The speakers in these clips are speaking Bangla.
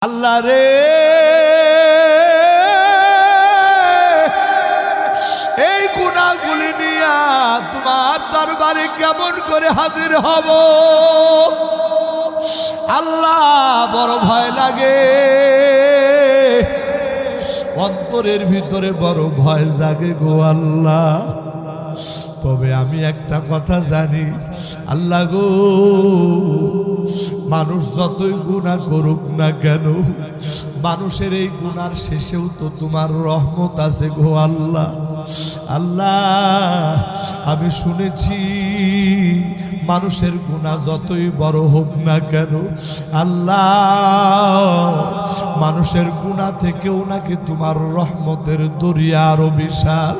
আল্লাহ রে এই গুনাহগুলি নিয়া তোমার দরবারে কেমন করে হাজির হব আল্লাহ বড় ভয় লাগে অন্তরের ভিতরে বড় ভয় জাগে গো আল্লাহ। তবে আমি একটা কথা জানি আল্লাহ গো, মানুষ যতই গুনাহ করুক না কেন মানুষের এই গুনার শেষেও তো তোমার রহমত আছে গো আল্লাহ। আল্লাহ আমি শুনেছি মানুষের গুনাহ যতই বড় হোক না কেন আল্লাহ মানুষের গুনাহ থেকেও নাকি তোমার রহমতের দরিয়া আরো বিশাল।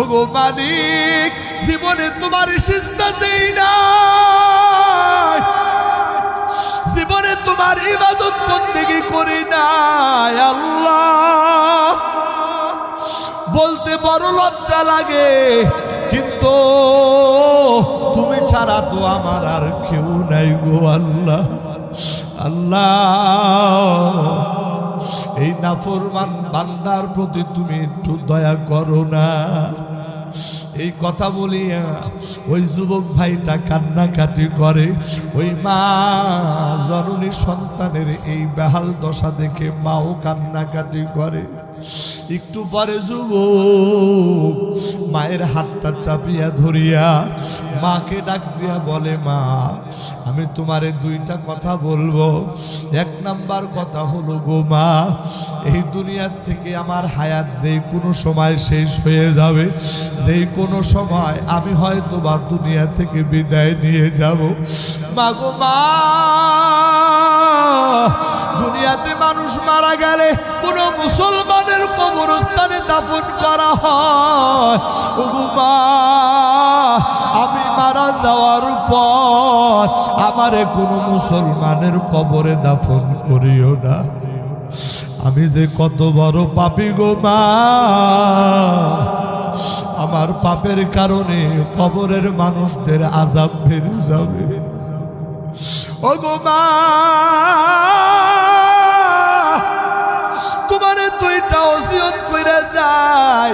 ওগো মালিক, জীবনে তোমার সিজদা দেই না, জীবনে তোমার ইবাদত বন্দেগী করি না আল্লাহ। বলতে বড় লজ্জা লাগে, কিন্তু তুমি ছাড়া তো আমার আর কেউ নাই গো আল্লাহ। আল্লাহ এই নাফরমান বান্দার প্রতি তুমি একটু দয়া করো না। এই কথা বলিয়া ওই যুবক ভাইটা কান্নাকাটি করে। ওই মা জননী সন্তানের এই বেহাল দশা দেখে মাও কান্নাকাটি করে। একটু পরে যুবক মায়ের হাতটা চাপিয়া ধরিয়া মাকে ডাক দিয়া বলে, মা আমি তোমারে দুইটা কথা বলবো। এক নাম্বার কথা হলো গো মা, এই দুনিয়ার থেকে আমার হায়াত যেই কোনো সময় শেষ হয়ে যাবে, যেই কোনো সময় আমি হয়তো বা দুনিয়া থেকে বিদায় নিয়ে যাব। মা গো মা, দুনিয়াতে মানুষ মারা গেলে কোন মুসলমানের কবরস্থানে দাফন করা হয়। ওগো মা, আমি মারা যাওয়ার পর আমারে কোনো মুসলমানের কবরে দাফন করিও না। আমি যে কত বড় পাপী গো মা, আমার পাপের কারণে কবরের মানুষদের আযাব বেড়ে যাবে। ওগো মা, তোমারে দুইটা ওসিয়ত কইরা যায়।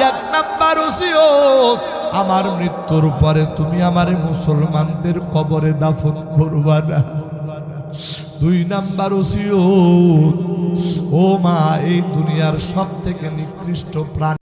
এক নাম্বার ওসিয়ত, আমার মৃত্যুর পরে তুমি আমারে মুসলমানদের কবরে দাফন করবা না। দুই নাম্বার ওসিয়ত, ও মা এই দুনিয়ার সব থেকে নিকৃষ্ট প্রাণ